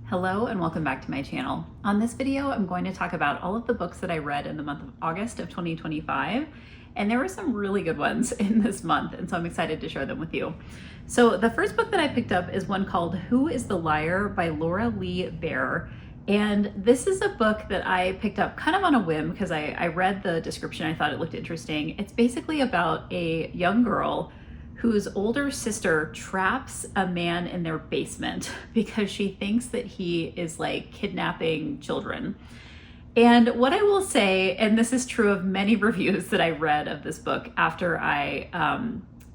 Hello and welcome back to my channel. On this video, I'm going to talk about all of the books that I read in the month of August of 2025, and there were some really good ones in this month, and so I'm excited to share them with you. So the first book that I picked up is one called Who is the Liar by Laura Lee Baer, and this is a book that I picked up kind of on a whim because I read the description. I thought it looked interesting. It's basically about a young girl whose older sister traps a man in their basement because she thinks that he is like kidnapping children. And what I will say, and this is true of many reviews that I read of this book after I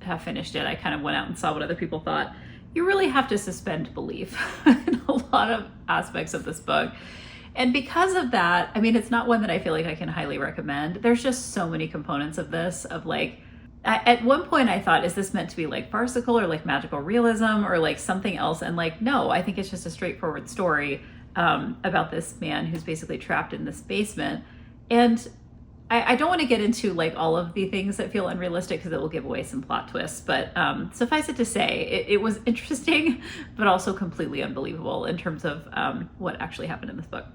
have finished it, I kind of went out and saw what other people thought. You really have to suspend belief in a lot of aspects of this book. And because of that, I mean, it's not one that I feel like I can highly recommend. There's just so many components of this, of like, at one point I thought, is this meant to be like farcical or like magical realism or like something else? And like, no, I think it's just a straightforward story about this man who's basically trapped in this basement. And I don't want to get into like all of the things that feel unrealistic because it will give away some plot twists, but suffice it to say, it was interesting, but also completely unbelievable in terms of what actually happened in this book.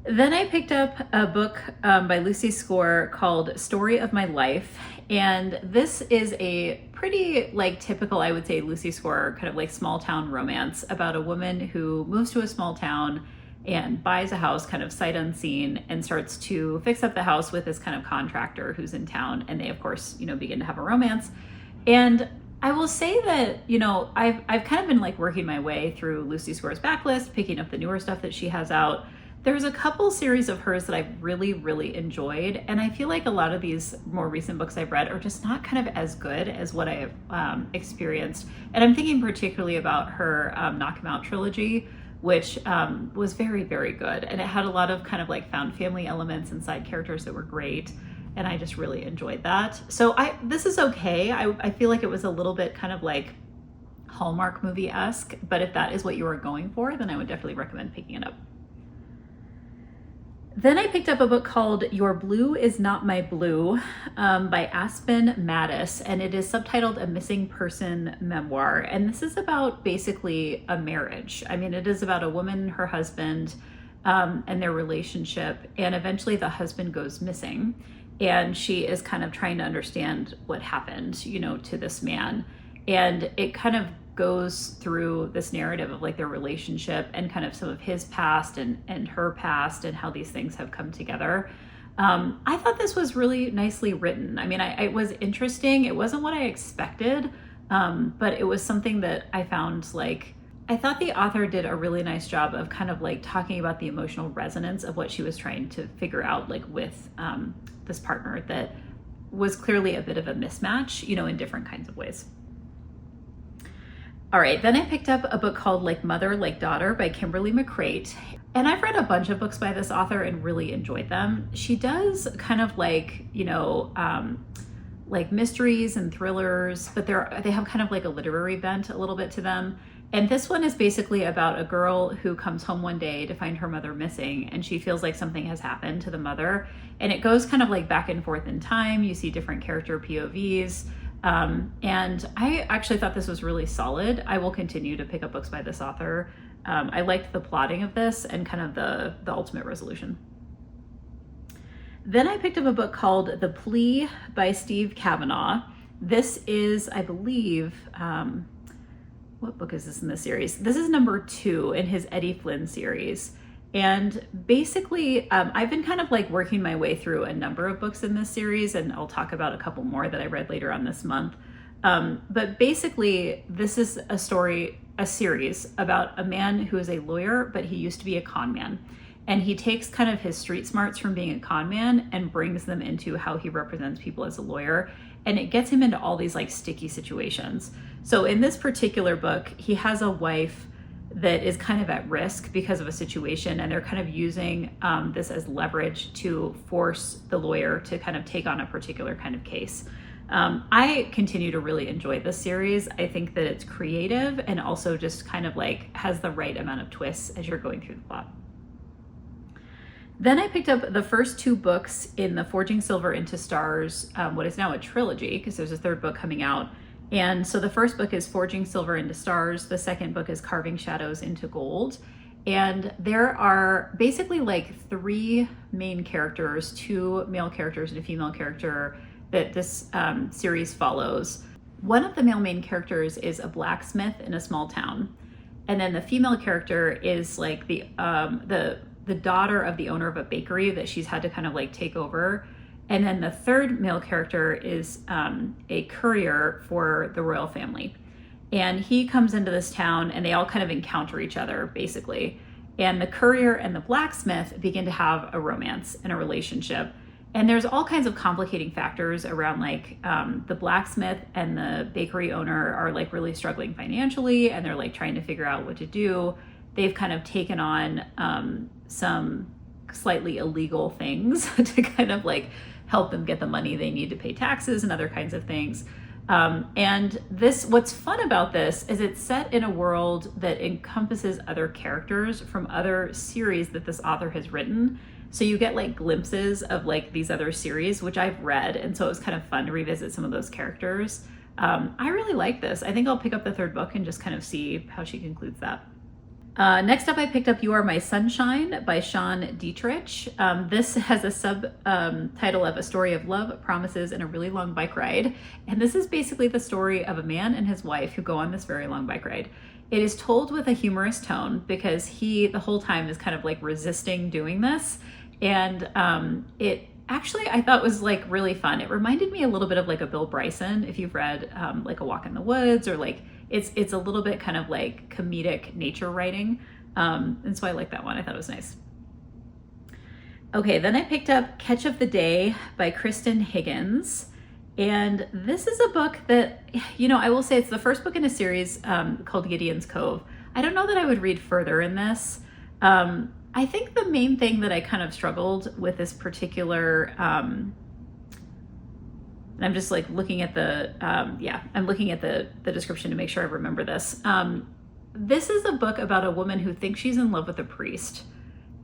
Then I picked up a book by Lucy Score called Story of My Life. And this is a pretty like typical, I would say, Lucy Score kind of like small town romance about a woman who moves to a small town and buys a house kind of sight unseen and starts to fix up the house with this kind of contractor who's in town. And they, of course, begin to have a romance. And I will say that, I've kind of been like working my way through Lucy Score's backlist, picking up the newer stuff that she has out. There's a couple series of hers that I've really, really enjoyed. And I feel like a lot of these more recent books I've read are just not kind of as good as what I have experienced. And I'm thinking particularly about her Knock 'Em Out trilogy, which was very, very good. And it had a lot of kind of like found family elements and side characters that were great. And I just really enjoyed that. So this is okay. I feel like it was a little bit kind of like Hallmark movie-esque, but if that is what you are going for, then I would definitely recommend picking it up. Then I picked up a book called Your Blue Is Not My Blue by Aspen Mattis, and it is subtitled A Missing Person Memoir. And this is about basically a marriage. I mean, it is about a woman, her husband, and their relationship. And eventually the husband goes missing. And she is kind of trying to understand what happened, to this man. And it kind of goes through this narrative of like their relationship and kind of some of his past and her past and how these things have come together. I thought this was really nicely written. I mean, it was interesting. It wasn't what I expected, but it was something that I found like, I thought the author did a really nice job of kind of like talking about the emotional resonance of what she was trying to figure out like with this partner that was clearly a bit of a mismatch, in different kinds of ways. All right, then I picked up a book called Like Mother, Like Daughter by Kimberly McCreight. And I've read a bunch of books by this author and really enjoyed them. She does kind of like, like mysteries and thrillers, but they have kind of like a literary bent a little bit to them. And this one is basically about a girl who comes home one day to find her mother missing, and she feels like something has happened to the mother. And it goes kind of like back and forth in time. You see different character POVs. And I actually thought this was really solid. I will continue to pick up books by this author. I liked the plotting of this and kind of the ultimate resolution. Then I picked up a book called The Plea by Steve Kavanaugh. This is, I believe, what book is this in the series? This is number 2 in his Eddie Flynn series. And basically, I've been kind of like working my way through a number of books in this series, and I'll talk about a couple more that I read later on this month. But basically, this is a series about a man who is a lawyer, but he used to be a con man. And he takes kind of his street smarts from being a con man and brings them into how he represents people as a lawyer. And it gets him into all these like sticky situations. So in this particular book, he has a wife that is kind of at risk because of a situation, and they're kind of using this as leverage to force the lawyer to kind of take on a particular kind of case. I continue to really enjoy this series. I think that it's creative and also just kind of like has the right amount of twists as you're going through the plot. Then I picked up the first 2 books in the Forging Silver into Stars, what is now a trilogy, because there's a 3rd book coming out. And so the first book is Forging Silver into Stars. The second book is Carving Shadows into Gold. And there are basically like three main characters, two male characters and a female character that this series follows. One of the male main characters is a blacksmith in a small town. And then the female character is like the daughter of the owner of a bakery that she's had to kind of like take over. And then the third male character is a courier for the royal family. And he comes into this town and they all kind of encounter each other basically. And the courier and the blacksmith begin to have a romance and a relationship. And there's all kinds of complicating factors around like the blacksmith and the bakery owner are like really struggling financially and they're like trying to figure out what to do. They've kind of taken on some slightly illegal things to kind of like help them get the money they need to pay taxes and other kinds of things. And what's fun about this is it's set in a world that encompasses other characters from other series that this author has written. So you get like glimpses of like these other series, which I've read. And so it was kind of fun to revisit some of those characters. I really like this. I think I'll pick up the third book and just kind of see how she concludes that. Next up, I picked up You Are My Sunshine by Sean Dietrich. This has a subtitle of A Story of Love, Promises, and a Really Long Bike Ride. And this is basically the story of a man and his wife who go on this very long bike ride. It is told with a humorous tone because he, the whole time, is kind of like resisting doing this. And it actually, I thought was like really fun. It reminded me a little bit of like a Bill Bryson, if you've read like A Walk in the Woods, or like it's a little bit kind of like comedic nature writing. And so I like that one. I thought it was nice. Okay, then I picked up Catch of the Day by Kristen Higgins. And this is a book that, you know, I will say it's the first book in a series called Gideon's Cove. I don't know that I would read further in this. I think the main thing that I kind of struggled with this particular, and I'm just like looking at the, I'm looking at the description to make sure I remember this. This is a book about a woman who thinks she's in love with a priest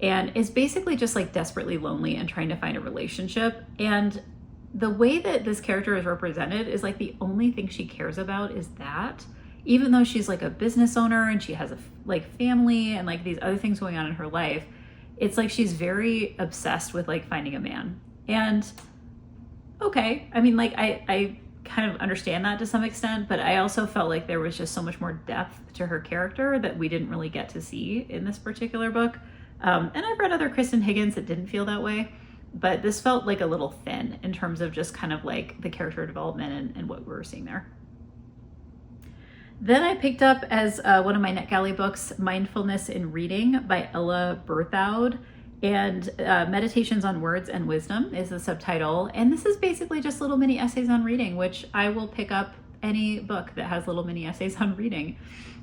and is basically just like desperately lonely and trying to find a relationship. And the way that this character is represented is like the only thing she cares about is that, even though she's like a business owner and she has a like family and like these other things going on in her life, it's like she's very obsessed with like finding a man. And okay, I mean, like I kind of understand that to some extent, but I also felt like there was just so much more depth to her character that we didn't really get to see in this particular book. And I've read other Kristen Higgins that didn't feel that way, but this felt like a little thin in terms of just kind of like the character development and what we were seeing there. Then I picked up as one of my NetGalley books, Mindfulness in Reading by Ella Berthoud. And Meditations on Words and Wisdom is the subtitle. And this is basically just little mini essays on reading, which I will pick up any book that has little mini essays on reading.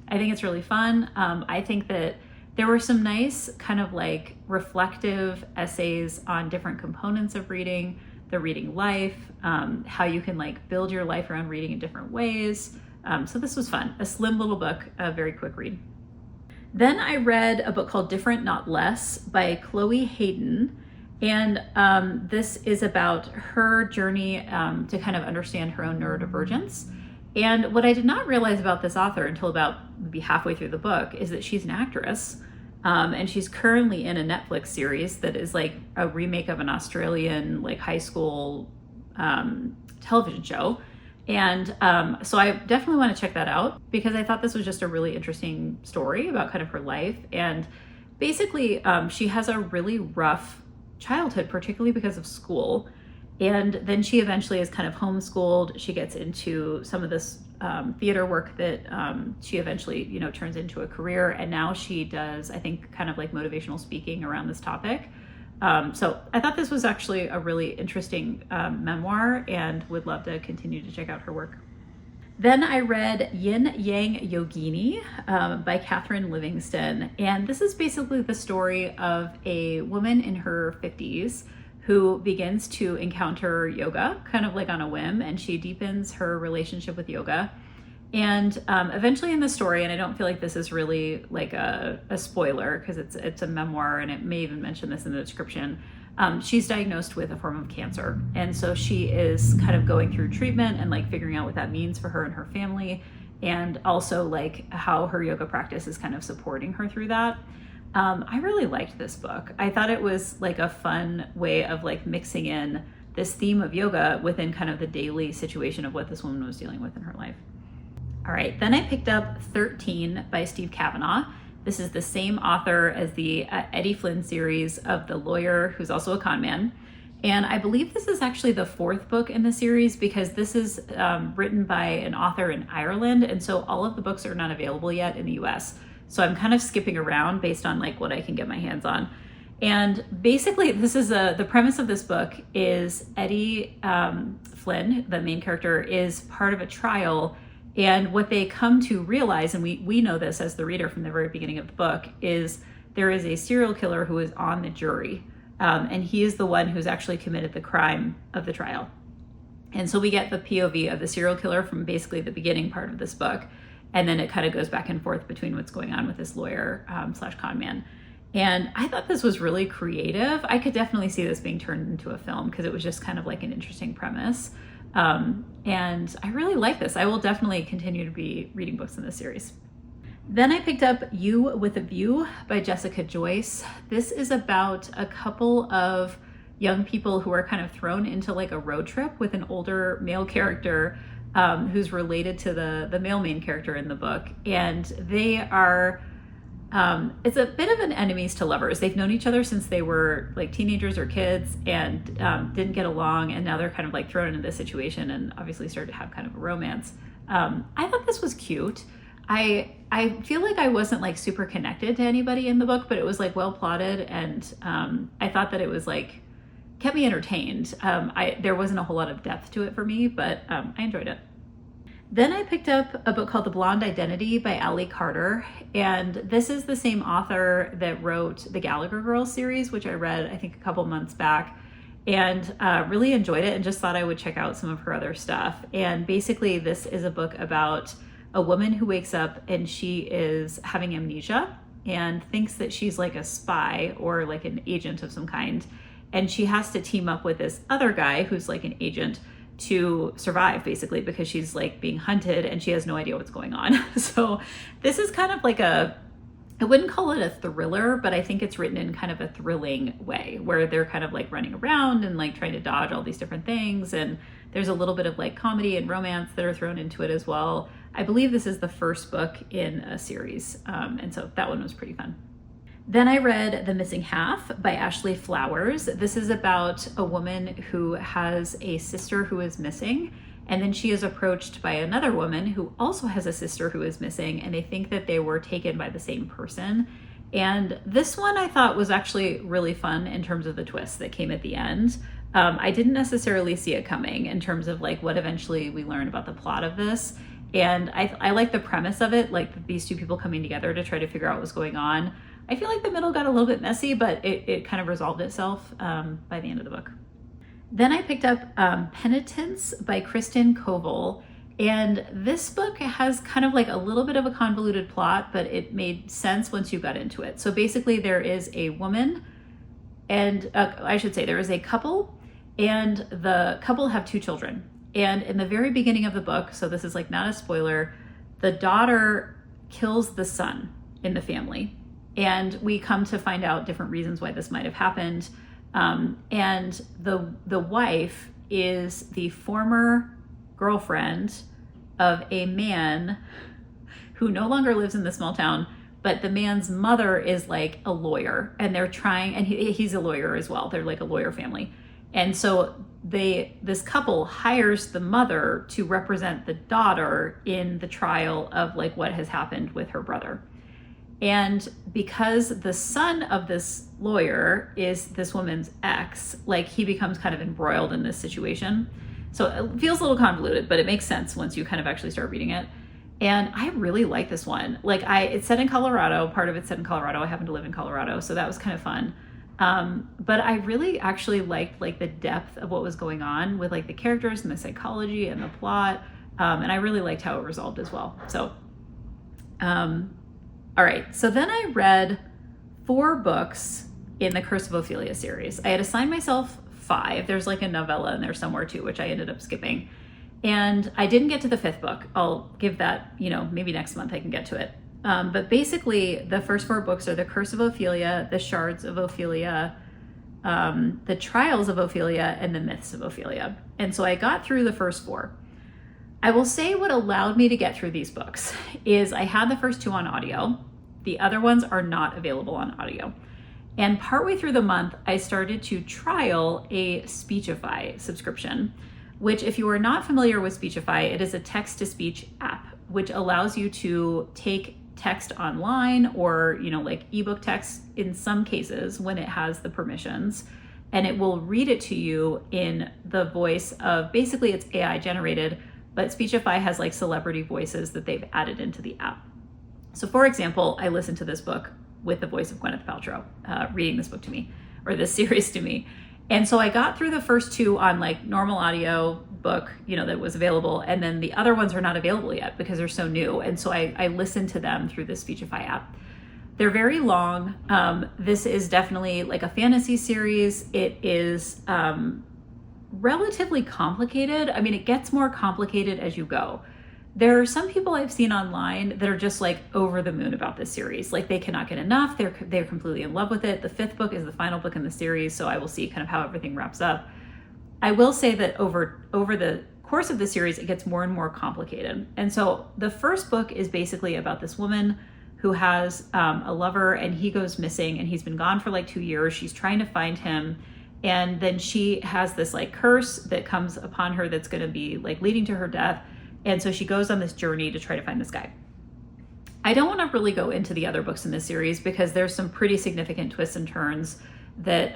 I think it's really fun. I think that there were some nice kind of like reflective essays on different components of reading, the reading life, how you can like build your life around reading in different ways. So this was fun. A slim little book, a very quick read. Then I read a book called Different Not Less by Chloe Hayden. And this is about her journey to kind of understand her own neurodivergence. And what I did not realize about this author until about maybe halfway through the book is that she's an actress. And she's currently in a Netflix series that is like a remake of an Australian like high school television show. And so I definitely want to check that out because I thought this was just a really interesting story about kind of her life. And basically she has a really rough childhood, particularly because of school. And then she eventually is kind of homeschooled. She gets into some of this theater work that she eventually, you know, turns into a career. And now she does, I think, kind of like motivational speaking around this topic. So I thought this was actually a really interesting memoir and would love to continue to check out her work. Then I read Yin Yang Yogini by Catherine Livingston. And this is basically the story of a woman in her 50s who begins to encounter yoga kind of like on a whim, and she deepens her relationship with yoga. And eventually in the story, and I don't feel like this is really like a spoiler because it's a memoir and it may even mention this in the description, She's diagnosed with a form of cancer. And so she is kind of going through treatment and like figuring out what that means for her and her family. And also like how her yoga practice is kind of supporting her through that. I really liked this book. I thought it was like a fun way of like mixing in this theme of yoga within kind of the daily situation of what this woman was dealing with in her life. All right, then I picked up 13 by Steve Kavanaugh. This is the same author as the Eddie Flynn series of the lawyer who's also a con man. And I believe this is actually the fourth book in the series because this is written by an author in Ireland. And so all of the books are not available yet in the US. So I'm kind of skipping around based on like what I can get my hands on. And basically this is the premise of this book is Eddie Flynn, the main character, is part of a trial. And what they come to realize, and we know this as the reader from the very beginning of the book, is there is a serial killer who is on the jury. And he is the one who's actually committed the crime of the trial. And so we get the POV of the serial killer from basically the beginning part of this book. And then it kind of goes back and forth between what's going on with this lawyer slash con man. And I thought this was really creative. I could definitely see this being turned into a film because it was just kind of like an interesting premise. And I really like this. I will definitely continue to be reading books in this series. Then I picked up You with a View by Jessica Joyce. This is about a couple of young people who are kind of thrown into like a road trip with an older male character who's related to the male main character in the book. And they are, it's a bit of an enemies to lovers. They've known each other since they were like teenagers or kids and didn't get along. And now they're kind of like thrown into this situation and obviously started to have kind of a romance. I thought this was cute. I feel like I wasn't like super connected to anybody in the book, but it was like well plotted. And I thought that it was like, kept me entertained. There wasn't a whole lot of depth to it for me, but I enjoyed it. Then I picked up a book called The Blonde Identity by Ali Carter. And this is the same author that wrote the Gallagher Girls series, which I read, I think a couple months back, and really enjoyed it and just thought I would check out some of her other stuff. And basically this is a book about a woman who wakes up and she is having amnesia and thinks that she's like a spy or like an agent of some kind. And she has to team up with this other guy who's like an agent to survive basically because she's like being hunted and she has no idea what's going on. So this is kind of like I wouldn't call it a thriller, but I think it's written in kind of a thrilling way where they're kind of like running around and like trying to dodge all these different things. And there's a little bit of like comedy and romance that are thrown into it as well. I believe this is the first book in a series. And so that one was pretty fun. Then I read The Missing Half by Ashley Flowers. This is about a woman who has a sister who is missing, and then she is approached by another woman who also has a sister who is missing, and they think that they were taken by the same person. And this one I thought was actually really fun in terms of the twist that came at the end. I didn't necessarily see it coming in terms of like what eventually we learn about the plot of this. And I like the premise of it, like these two people coming together to try to figure out what's going on. I feel like the middle got a little bit messy, but it kind of resolved itself by the end of the book. Then I picked up Penitence by Kristen Koval. And this book has kind of like a little bit of a convoluted plot, but it made sense once you got into it. So basically there is a woman and I should say there is a couple, and the couple have two children. And in the very beginning of the book, so this is like not a spoiler, the daughter kills the son in the family. And we come to find out different reasons why this might have happened. And the wife is the former girlfriend of a man who no longer lives in the small town, but the man's mother is like a lawyer, and they're trying, and he's a lawyer as well. They're like a lawyer family. And so this couple hires the mother to represent the daughter in the trial of like what has happened with her brother. And because the son of this lawyer is this woman's ex, like he becomes kind of embroiled in this situation. So it feels a little convoluted, but it makes sense once you kind of actually start reading it. And I really like this one. Like it's set in Colorado, part of it's set in Colorado. I happen to live in Colorado, so that was kind of fun. But I really actually liked like the depth of what was going on with like the characters and the psychology and the plot. And I really liked how it resolved as well. So, all right. So then I read 4 books in the Curse of Ophelia series. I had assigned myself 5. There's like a novella in there somewhere too, which I ended up skipping. And I didn't get to the 5th book. I'll give that, maybe next month I can get to it. But basically, the first 4 books are The Curse of Ophelia, The Shards of Ophelia, The Trials of Ophelia, and The Myths of Ophelia. And so I got through the first 4. I will say what allowed me to get through these books is I had the first 2 on audio. The other ones are not available on audio. And partway through the month, I started to trial a Speechify subscription, which, if you are not familiar with Speechify, it is a text-to-speech app, which allows you to take text online or, like ebook text in some cases when it has the permissions, and it will read it to you in the voice of, basically it's AI generated, but Speechify has like celebrity voices that they've added into the app. So for example, I listened to this book with the voice of Gwyneth Paltrow reading this book to me, or this series to me. And so I got through the first 2 on like normal audio book, that was available. And then the other ones are not available yet because they're so new. And so I listened to them through the Speechify app. They're very long. This is definitely like a fantasy series. It is relatively complicated. I mean, it gets more complicated as you go. There are some people I've seen online that are just like over the moon about this series. Like they cannot get enough. They're completely in love with it. The 5th book is the final book in the series, so I will see kind of how everything wraps up. I will say that over the course of the series, it gets more and more complicated. And so the first book is basically about this woman who has a lover, and he goes missing, and he's been gone for like 2 years. She's trying to find him. And then she has this like curse that comes upon her that's going to be like leading to her death. And so she goes on this journey to try to find this guy. I don't want to really go into the other books in this series because there's some pretty significant twists and turns that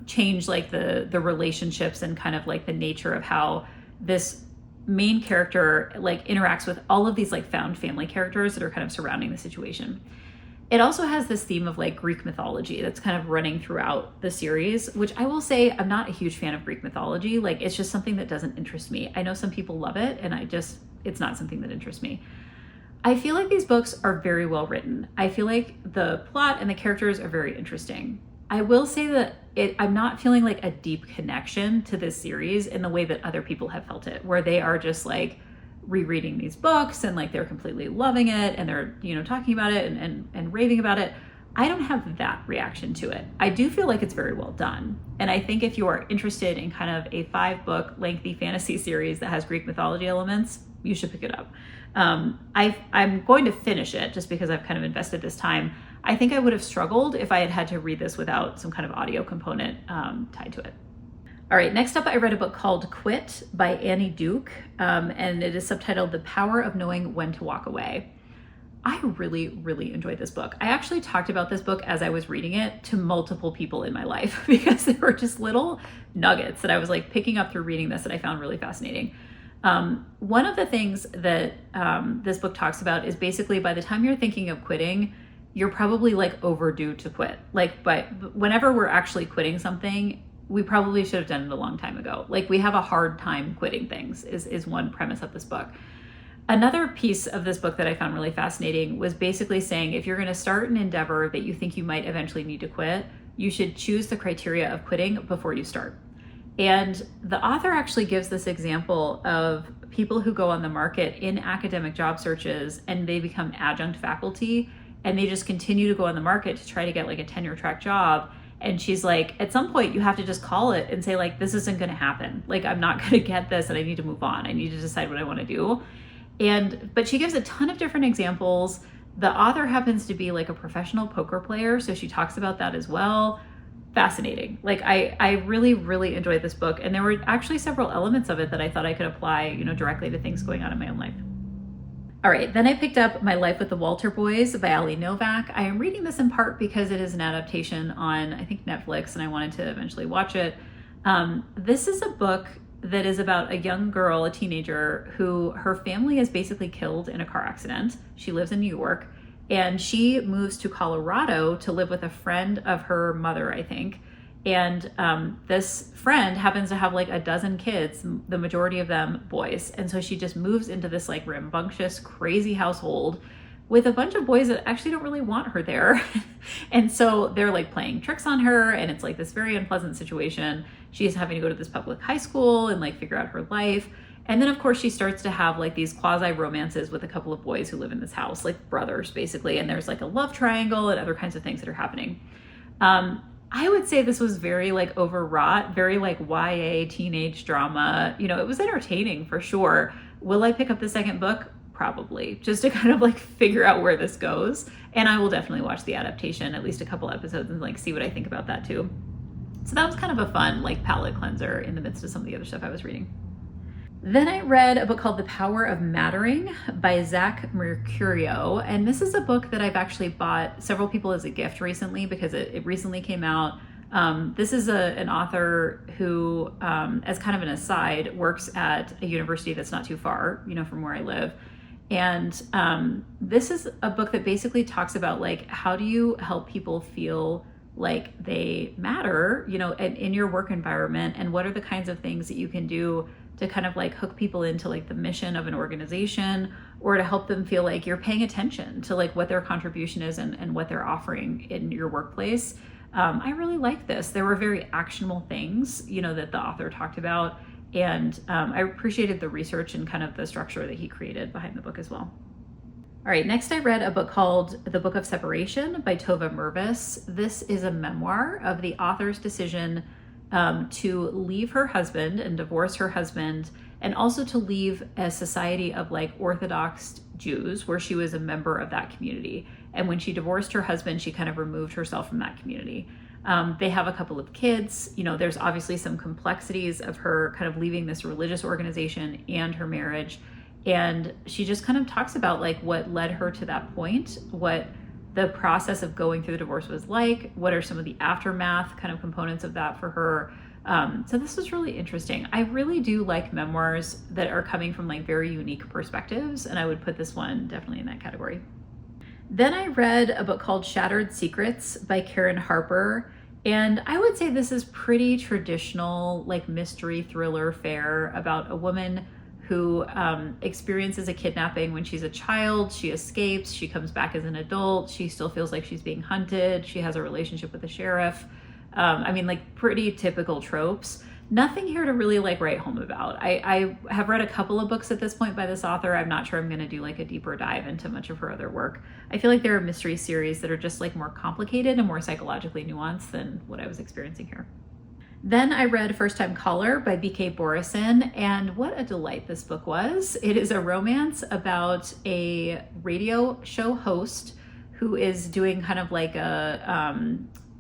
change like the relationships and kind of like the nature of how this main character like interacts with all of these like found family characters that are kind of surrounding the situation. It also has this theme of like Greek mythology that's kind of running throughout the series, which I will say I'm not a huge fan of Greek mythology. Like it's just something that doesn't interest me. I know some people love it, and it's not something that interests me. I feel like these books are very well written. I feel like the plot and the characters are very interesting. I will say that I'm not feeling like a deep connection to this series in the way that other people have felt it, where they are just like rereading these books and like they're completely loving it and they're talking about it and raving about it. I don't have that reaction to it. I do feel like it's very well done, and I think if you are interested in kind of a 5-book lengthy fantasy series that has Greek mythology elements, you should pick it up. I'm going to finish it just because I've kind of invested this time. I think I would have struggled if I had to read this without some kind of audio component tied to it. All right, next up, I read a book called Quit by Annie Duke, and it is subtitled The Power of Knowing When to Walk Away. I really, really enjoyed this book. I actually talked about this book as I was reading it to multiple people in my life because there were just little nuggets that I was like picking up through reading this that I found really fascinating. One of the things that this book talks about is basically by the time you're thinking of quitting, you're probably like overdue to quit. Like, but whenever we're actually quitting something, we probably should have done it a long time ago. Like we have a hard time quitting things is one premise of this book. Another piece of this book that I found really fascinating was basically saying if you're going to start an endeavor that you think you might eventually need to quit, you should choose the criteria of quitting before you start. And the author actually gives this example of people who go on the market in academic job searches and they become adjunct faculty and they just continue to go on the market to try to get like a tenure track job. And she's like, at some point you have to just call it and say like, this isn't going to happen. Like, I'm not going to get this and I need to move on. I need to decide what I want to do. But she gives a ton of different examples. The author happens to be like a professional poker player, so she talks about that as well. Fascinating. Like I really, really enjoyed this book. And there were actually several elements of it that I thought I could apply, directly to things going on in my own life. All right, then I picked up My Life with the Walter Boys by Ali Novak. I am reading this in part because it is an adaptation on, I think, Netflix, and I wanted to eventually watch it. This is a book that is about a young girl, a teenager, who her family is basically killed in a car accident. She lives in New York, and she moves to Colorado to live with a friend of her mother, I think. And this friend happens to have like a dozen kids, the majority of them boys. And so she just moves into this like rambunctious, crazy household with a bunch of boys that actually don't really want her there. And so they're like playing tricks on her, and it's like this very unpleasant situation. She's having to go to this public high school and like figure out her life. And then of course she starts to have like these quasi romances with a couple of boys who live in this house, like brothers basically. And there's like a love triangle and other kinds of things that are happening. I would say this was very like overwrought, very like YA teenage drama. You know, it was entertaining for sure. Will I pick up the second book? Probably, just to kind of like figure out where this goes. And I will definitely watch the adaptation, at least a couple episodes, and like see what I think about that too. So that was kind of a fun like palate cleanser in the midst of some of the other stuff I was reading. Then I read a book called The Power of Mattering by Zach Mercurio. And this is a book that I've actually bought several people as a gift recently because it recently came out. This is an author who, as kind of an aside, works at a university that's not too far, you know, from where I live. And this is a book that basically talks about like, how do you help people feel like they matter, you know, in your work environment, and what are the kinds of things that you can do to kind of like hook people into like the mission of an organization, or to help them feel like you're paying attention to like what their contribution is and what they're offering in your workplace. I really like this. There were very actionable things, you know, that the author talked about. And I appreciated the research and kind of the structure that he created behind the book as well. All right, next I read a book called The Book of Separation by Tova Mervis. This is a memoir of the author's decision to leave her husband and divorce her husband, and also to leave a society of like Orthodox Jews where she was a member of that community. And when she divorced her husband, she kind of removed herself from that community. They have a couple of kids. You know, there's obviously some complexities of her kind of leaving this religious organization and her marriage. And she just kind of talks about like what led her to that point, what the process of going through the divorce was like, what are some of the aftermath kind of components of that for her. So this was really interesting. I really do like memoirs that are coming from like very unique perspectives, and I would put this one definitely in that category. Then I read a book called Shattered Secrets by Karen Harper. And I would say this is pretty traditional, like mystery thriller fare about a woman who experiences a kidnapping when she's a child. She escapes, she comes back as an adult, she still feels like she's being hunted, she has a relationship with the sheriff. I mean, like pretty typical tropes. Nothing here to really like write home about. I have read a couple of books at this point by this author. I'm not sure I'm going to do like a deeper dive into much of her other work. I feel like there are mystery series that are just like more complicated and more psychologically nuanced than what I was experiencing here. Then I read First Time Caller by B.K. Borison, and what a delight this book was. It is a romance about a radio show host who is doing kind of like a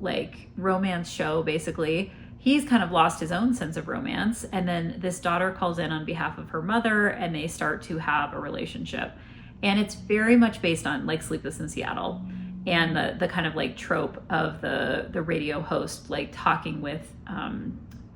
like romance show, basically. He's kind of lost his own sense of romance, and then this daughter calls in on behalf of her mother, and they start to have a relationship. And it's very much based on like Sleepless in Seattle, and the kind of like trope of the radio host like talking with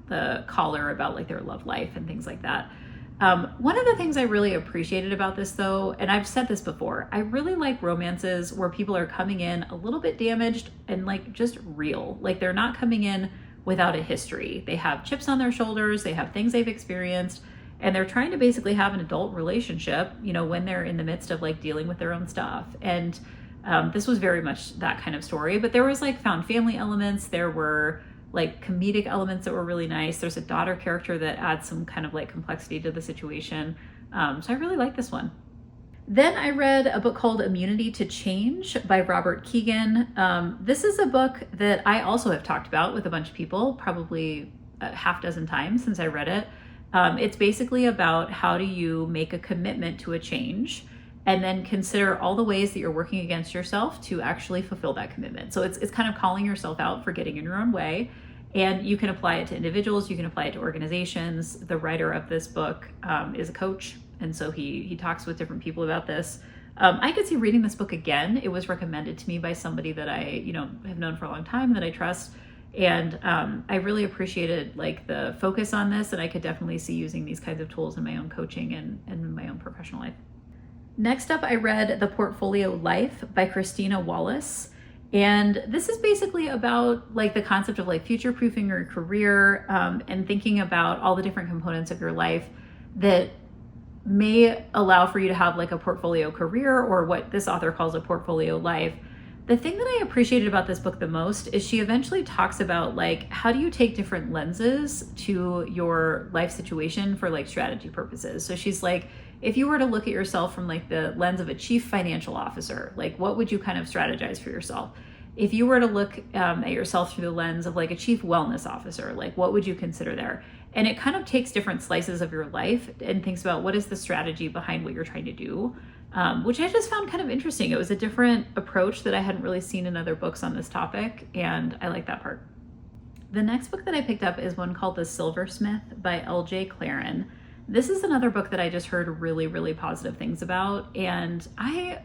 the caller about like their love life and things like that. One of the things I really appreciated about this though, and I've said this before, I really like romances where people are coming in a little bit damaged and like just real. Like they're not coming in without a history. They have chips on their shoulders, they have things they've experienced, and they're trying to basically have an adult relationship, you know, when they're in the midst of like dealing with their own stuff. And this was very much that kind of story, but there was like found family elements. There were like comedic elements that were really nice. There's a daughter character that adds some kind of like complexity to the situation. So I really like this one. Then I read a book called Immunity to Change by Robert Keegan. This is a book that I also have talked about with a bunch of people, probably a half dozen times since I read it. It's basically about how do you make a commitment to a change and then consider all the ways that you're working against yourself to actually fulfill that commitment. So it's kind of calling yourself out for getting in your own way. And you can apply it to individuals, you can apply it to organizations. The writer of this book is a coach, and so he talks with different people about this. I could see reading this book again. It was recommended to me by somebody that I, have known for a long time, that I trust. And I really appreciated like the focus on this, and I could definitely see using these kinds of tools in my own coaching and in my own professional life. Next up, I read The Portfolio Life by Christina Wallace. And this is basically about like the concept of like future-proofing your career and thinking about all the different components of your life that may allow for you to have like a portfolio career, or what this author calls a portfolio life. The thing that I appreciated about this book the most is she eventually talks about like, how do you take different lenses to your life situation for like strategy purposes? So she's like, if you were to look at yourself from like the lens of a chief financial officer, like what would you kind of strategize for yourself? If you were to look at yourself through the lens of like a chief wellness officer, like what would you consider there? And it kind of takes different slices of your life and thinks about what is the strategy behind what you're trying to do, which I just found kind of interesting. It was a different approach that I hadn't really seen in other books on this topic, and I like that part. The next book that I picked up is one called The Silversmith by L.J. Claren. This is another book that I just heard really, really positive things about, and I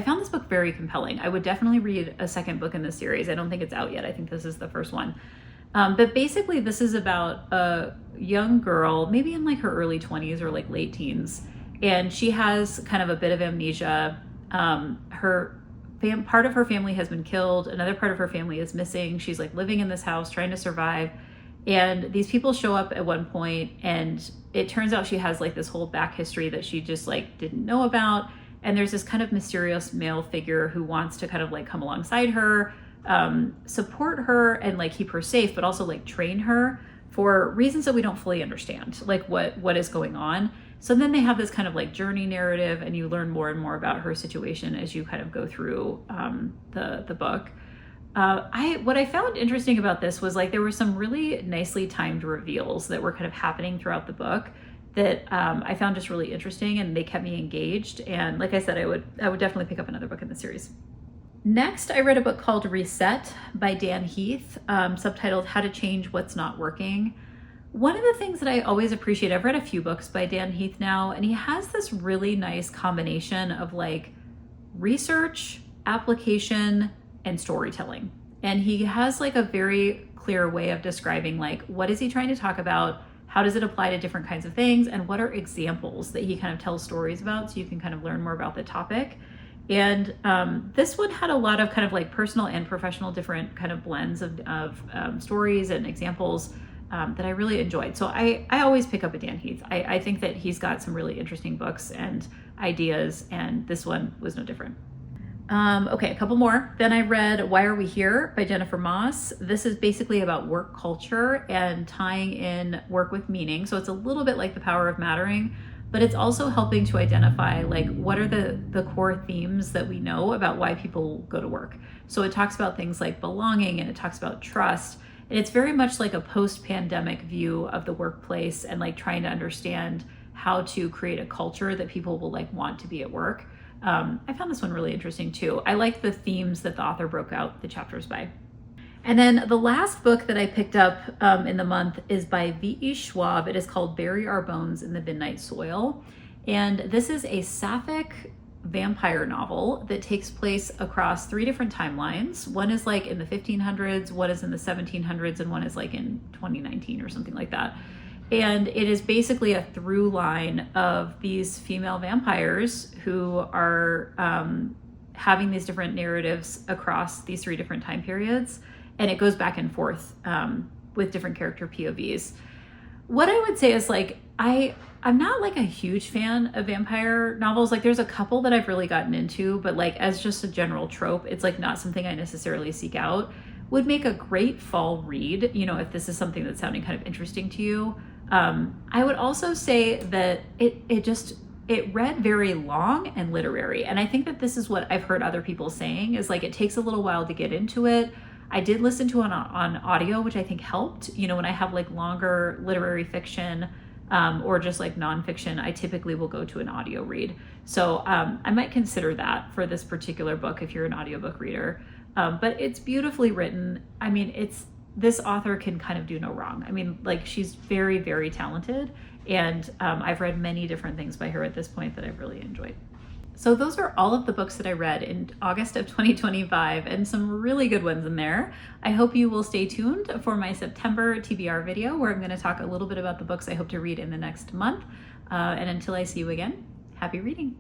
found this book very compelling. I would definitely read a second book in this series. I don't think it's out yet. I think this is the first one. But basically this is about a young girl, maybe in like her early 20s or like late teens, and she has kind of a bit of amnesia. Part of her family has been killed. Another part of her family is missing. She's like living in this house trying to survive. And these people show up at one point, and it turns out she has like this whole back history that she just like didn't know about. And there's this kind of mysterious male figure who wants to kind of like come alongside her, support her and like keep her safe, but also like train her for reasons that we don't fully understand, like what is going on. So then they have this kind of like journey narrative, and you learn more and more about her situation as you kind of go through the book. What I found interesting about this was like there were some really nicely timed reveals that were kind of happening throughout the book that I found just really interesting, and they kept me engaged. And like I said, I would definitely pick up another book in the series. Next, I read a book called Reset by Dan Heath, subtitled How to Change What's Not Working. One of the things that I always appreciate, I've read a few books by Dan Heath now, and he has this really nice combination of like research, application, and storytelling. And he has like a very clear way of describing like, what is he trying to talk about? How does it apply to different kinds of things? And what are examples that he kind of tells stories about, so you can kind of learn more about the topic. And this one had a lot of kind of like personal and professional different kind of blends of stories and examples that I really enjoyed. So I always pick up a Dan Heath. I think that he's got some really interesting books and ideas, and this one was no different. Okay, a couple more. Then I read Why Are We Here by Jennifer Moss. This is basically about work culture and tying in work with meaning. So it's a little bit like The Power of Mattering, but it's also helping to identify like what are the core themes that we know about why people go to work. So it talks about things like belonging, and it talks about trust. And it's very much like a post-pandemic view of the workplace, and like trying to understand how to create a culture that people will like want to be at work. I found this one really interesting too. I like the themes that the author broke out the chapters by. And then the last book that I picked up in the month is by V.E. Schwab. It is called Bury Our Bones in the Midnight Soil. And this is a sapphic vampire novel that takes place across 3 different timelines. One is like in the 1500s, one is in the 1700s, and one is like in 2019 or something like that. And it is basically a through line of these female vampires who are having these different narratives across these 3 different time periods. And it goes back and forth with different character POVs. What I would say is like, I'm not like a huge fan of vampire novels. Like there's a couple that I've really gotten into, but like as just a general trope, it's like not something I necessarily seek out. Would make a great fall read, you know, if this is something that's sounding kind of interesting to you. I would also say that it read very long and literary. And I think that this is what I've heard other people saying, is like it takes a little while to get into it. I did listen to it on audio, which I think helped. You know, when I have like longer literary fiction or just like nonfiction, I typically will go to an audio read. So I might consider that for this particular book if you're an audiobook reader. But it's beautifully written. I mean, this author can kind of do no wrong. I mean, like she's very, very talented. And I've read many different things by her at this point that I've really enjoyed. So those are all of the books that I read in August of 2025, and some really good ones in there. I hope you will stay tuned for my September TBR video, where I'm going to talk a little bit about the books I hope to read in the next month. And until I see you again, happy reading.